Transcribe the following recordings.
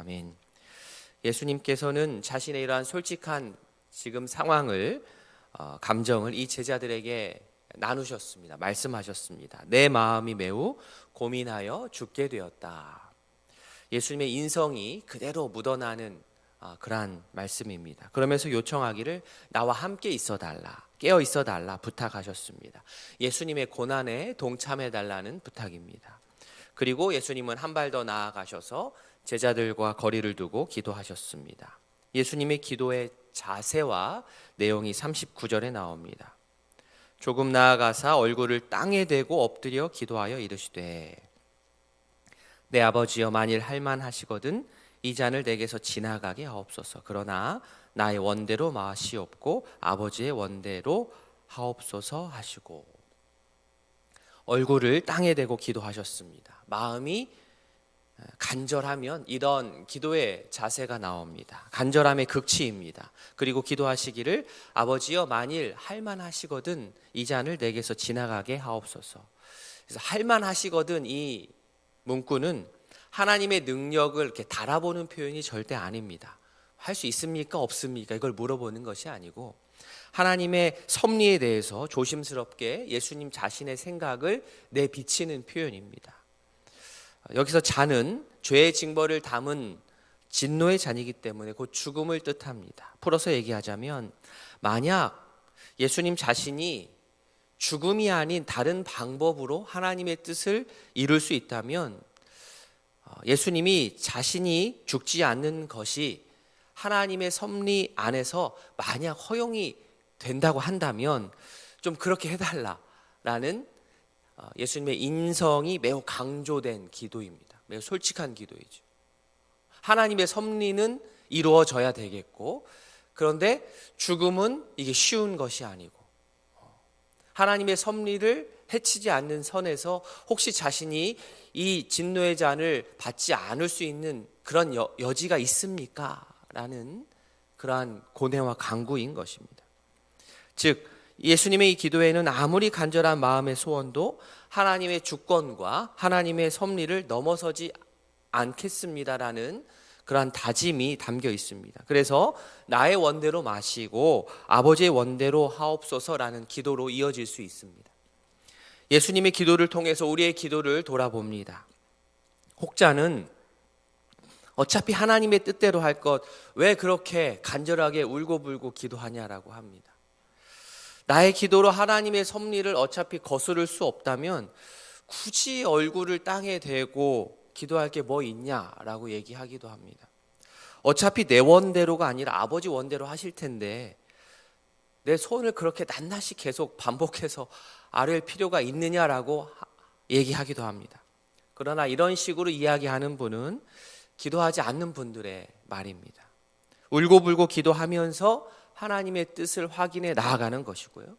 아멘. 예수님께서는 자신의 이러한 솔직한 지금 상황을 감정을 이 제자들에게 나누셨습니다. 말씀하셨습니다. 내 마음이 매우 고민하여 죽게 되었다. 예수님의 인성이 그대로 묻어나는 그러한 말씀입니다. 그러면서 요청하기를 나와 함께 있어달라, 깨어 있어달라 부탁하셨습니다. 예수님의 고난에 동참해달라는 부탁입니다. 그리고 예수님은 한 발 더 나아가셔서 제자들과 거리를 두고 기도하셨습니다. 예수님의 기도의 자세와 내용이 39절에 나옵니다. 조금 나아가사 얼굴을 땅에 대고 엎드려 기도하여 이르시되 내 아버지여 만일 할만하시거든 이 잔을 내게서 지나가게 하옵소서. 그러나 나의 원대로 마시옵고 아버지의 원대로 하옵소서 하시고 얼굴을 땅에 대고 기도하셨습니다. 마음이 간절하면 이런 기도의 자세가 나옵니다. 간절함의 극치입니다. 그리고 기도하시기를 아버지여 만일 할만하시거든 이 잔을 내게서 지나가게 하옵소서. 그래서 할만하시거든 이 문구는 하나님의 능력을 이렇게 달아보는 표현이 절대 아닙니다. 할 수 있습니까? 없습니까? 이걸 물어보는 것이 아니고 하나님의 섭리에 대해서 조심스럽게 예수님 자신의 생각을 내비치는 표현입니다. 여기서 잔은 죄의 징벌을 담은 진노의 잔이기 때문에 곧 죽음을 뜻합니다. 풀어서 얘기하자면 만약 예수님 자신이 죽음이 아닌 다른 방법으로 하나님의 뜻을 이룰 수 있다면 예수님이 자신이 죽지 않는 것이 하나님의 섭리 안에서 만약 허용이 된다고 한다면 좀 그렇게 해달라라는 예수님의 인성이 매우 강조된 기도입니다. 매우 솔직한 기도이죠. 하나님의 섭리는 이루어져야 되겠고 그런데 죽음은 이게 쉬운 것이 아니고 하나님의 섭리를 해치지 않는 선에서 혹시 자신이 이 진노의 잔을 받지 않을 수 있는 그런 여지가 있습니까? 라는 그러한 고뇌와 간구인 것입니다. 즉 예수님의 이 기도에는 아무리 간절한 마음의 소원도 하나님의 주권과 하나님의 섭리를 넘어서지 않겠습니다라는 그러한 다짐이 담겨 있습니다. 그래서 나의 원대로 마시고 아버지의 원대로 하옵소서라는 기도로 이어질 수 있습니다. 예수님의 기도를 통해서 우리의 기도를 돌아봅니다. 혹자는 어차피 하나님의 뜻대로 할 것 왜 그렇게 간절하게 울고불고 기도하냐라고 합니다. 나의 기도로 하나님의 섭리를 어차피 거스를 수 없다면 굳이 얼굴을 땅에 대고 기도할 게 뭐 있냐라고 얘기하기도 합니다. 어차피 내 원대로가 아니라 아버지 원대로 하실 텐데 내 소원을 그렇게 낱낱이 계속 반복해서 아뢰일 필요가 있느냐라고 얘기하기도 합니다. 그러나 이런 식으로 이야기하는 분은 기도하지 않는 분들의 말입니다. 울고불고 기도하면서 하나님의 뜻을 확인해 나아가는 것이고요.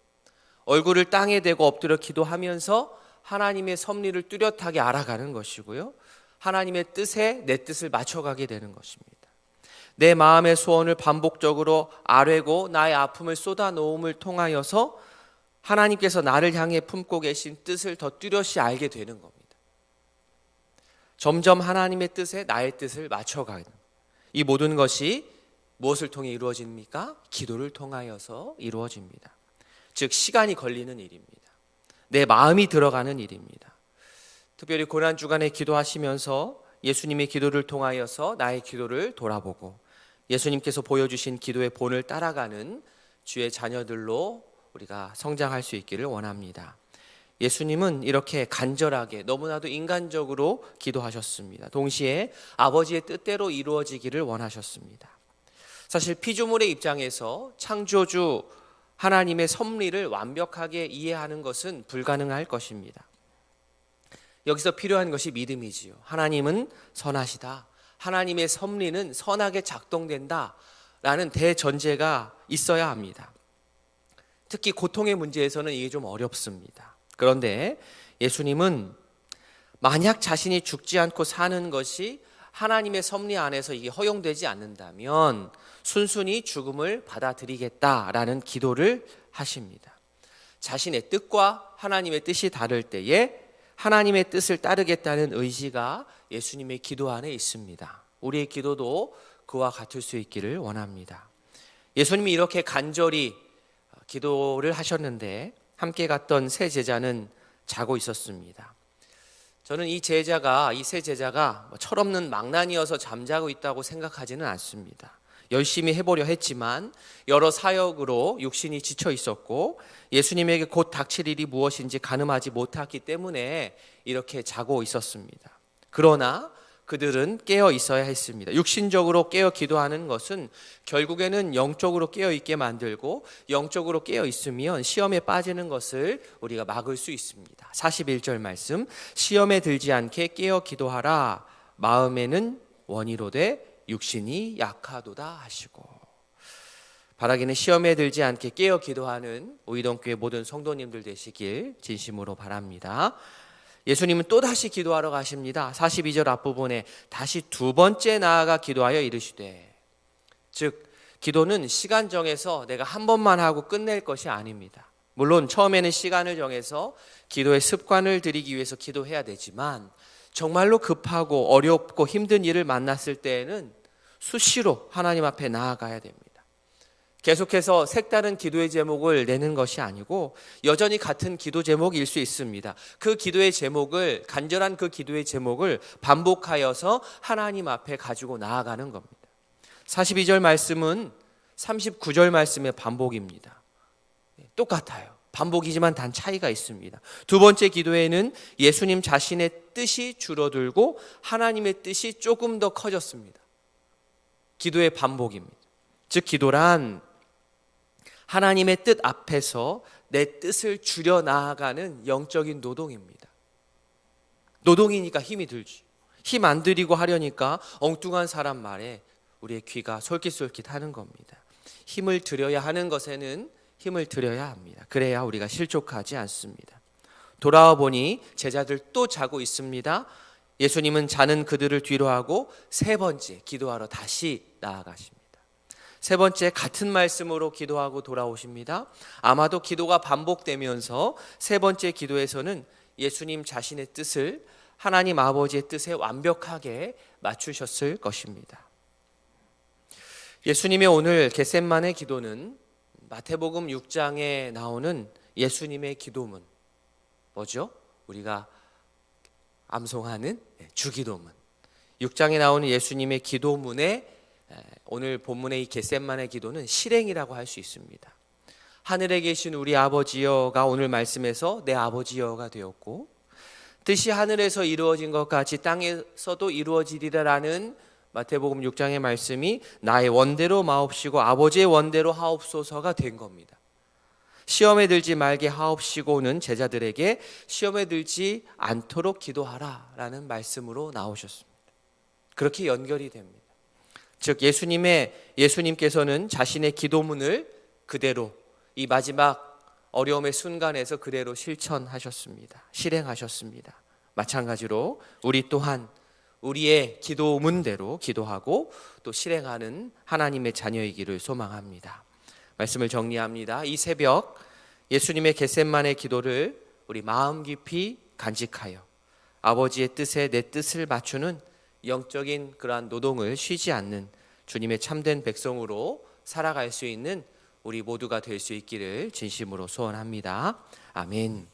얼굴을 땅에 대고 엎드려 기도하면서 하나님의 섭리를 뚜렷하게 알아가는 것이고요. 하나님의 뜻에 내 뜻을 맞춰가게 되는 것입니다. 내 마음의 소원을 반복적으로 아뢰고 나의 아픔을 쏟아놓음을 통하여서 하나님께서 나를 향해 품고 계신 뜻을 더 뚜렷이 알게 되는 겁니다. 점점 하나님의 뜻에 나의 뜻을 맞춰가는 이 모든 것이 무엇을 통해 이루어집니까? 기도를 통하여서 이루어집니다. 즉 시간이 걸리는 일입니다. 내 마음이 들어가는 일입니다. 특별히 고난주간에 기도하시면서 예수님의 기도를 통하여서 나의 기도를 돌아보고 예수님께서 보여주신 기도의 본을 따라가는 주의 자녀들로 우리가 성장할 수 있기를 원합니다. 예수님은 이렇게 간절하게 너무나도 인간적으로 기도하셨습니다. 동시에 아버지의 뜻대로 이루어지기를 원하셨습니다. 사실 피조물의 입장에서 창조주 하나님의 섭리를 완벽하게 이해하는 것은 불가능할 것입니다. 여기서 필요한 것이 믿음이지요. 하나님은 선하시다. 하나님의 섭리는 선하게 작동된다라는 대전제가 있어야 합니다. 특히 고통의 문제에서는 이게 좀 어렵습니다. 그런데 예수님은 만약 자신이 죽지 않고 사는 것이 하나님의 섭리 안에서 이게 허용되지 않는다면 순순히 죽음을 받아들이겠다라는 기도를 하십니다. 자신의 뜻과 하나님의 뜻이 다를 때에 하나님의 뜻을 따르겠다는 의지가 예수님의 기도 안에 있습니다. 우리의 기도도 그와 같을 수 있기를 원합니다. 예수님이 이렇게 간절히 기도를 하셨는데 함께 갔던 세 제자는 자고 있었습니다. 저는 이 세 제자가 철없는 망나니여서 잠자고 있다고 생각하지는 않습니다. 열심히 해보려 했지만 여러 사역으로 육신이 지쳐 있었고 예수님에게 곧 닥칠 일이 무엇인지 가늠하지 못했기 때문에 이렇게 자고 있었습니다. 그러나 그들은 깨어 있어야 했습니다. 육신적으로 깨어 기도하는 것은 결국에는 영적으로 깨어 있게 만들고 영적으로 깨어 있으면 시험에 빠지는 것을 우리가 막을 수 있습니다. 41절 말씀, 시험에 들지 않게 깨어 기도하라. 마음에는 원이로되 육신이 약하도다 하시고. 바라기는 시험에 들지 않게 깨어 기도하는 오이동교회 모든 성도님들 되시길 진심으로 바랍니다. 예수님은 또다시 기도하러 가십니다. 42절 앞부분에 다시 두 번째 나아가 기도하여 이르시되, 즉 기도는 시간 정해서 내가 한 번만 하고 끝낼 것이 아닙니다. 물론 처음에는 시간을 정해서 기도의 습관을 들이기 위해서 기도해야 되지만 정말로 급하고 어렵고 힘든 일을 만났을 때에는 수시로 하나님 앞에 나아가야 됩니다. 계속해서 색다른 기도의 제목을 내는 것이 아니고 여전히 같은 기도 제목일 수 있습니다. 그 기도의 제목을, 간절한 그 기도의 제목을 반복하여서 하나님 앞에 가지고 나아가는 겁니다. 42절 말씀은 39절 말씀의 반복입니다. 똑같아요. 반복이지만 단 차이가 있습니다. 두 번째 기도에는 예수님 자신의 뜻이 줄어들고 하나님의 뜻이 조금 더 커졌습니다. 기도의 반복입니다. 즉 기도란 하나님의 뜻 앞에서 내 뜻을 줄여 나아가는 영적인 노동입니다. 노동이니까 힘이 들지. 힘 안 들이고 하려니까 엉뚱한 사람 말에 우리의 귀가 솔깃솔깃하는 겁니다. 힘을 들여야 하는 것에는 힘을 들여야 합니다. 그래야 우리가 실족하지 않습니다. 돌아와 보니 제자들 또 자고 있습니다. 예수님은 자는 그들을 뒤로하고 세 번째 기도하러 다시 나아가십니다. 세 번째 같은 말씀으로 기도하고 돌아오십니다. 아마도 기도가 반복되면서 세 번째 기도에서는 예수님 자신의 뜻을 하나님 아버지의 뜻에 완벽하게 맞추셨을 것입니다. 예수님의 오늘 겟셋마네 기도는 마태복음 6장에 나오는 예수님의 기도문, 뭐죠? 우리가 암송하는 주기도문. 6장에 나오는 예수님의 기도문에 오늘 본문의 이 겟셋마네 기도는 실행이라고 할 수 있습니다. 하늘에 계신 우리 아버지여가 오늘 말씀에서 내 아버지여가 되었고, 뜻이 하늘에서 이루어진 것 같이 땅에서도 이루어지리라라는 마태복음 6장의 말씀이 나의 원대로 마옵시고 아버지의 원대로 하옵소서가 된 겁니다. 시험에 들지 말게 하옵시고는 제자들에게 시험에 들지 않도록 기도하라라는 말씀으로 나오셨습니다. 그렇게 연결이 됩니다. 즉 예수님께서는 자신의 기도문을 그대로 이 마지막 어려움의 순간에서 그대로 실천하셨습니다. 실행하셨습니다. 마찬가지로 우리 또한 우리의 기도문대로 기도하고 또 실행하는 하나님의 자녀이기를 소망합니다. 말씀을 정리합니다. 이 새벽 예수님의 겟셋마네 기도를 우리 마음 깊이 간직하여 아버지의 뜻에 내 뜻을 맞추는 영적인 그러한 노동을 쉬지 않는 주님의 참된 백성으로 살아갈 수 있는 우리 모두가 될 수 있기를 진심으로 소원합니다. 아멘.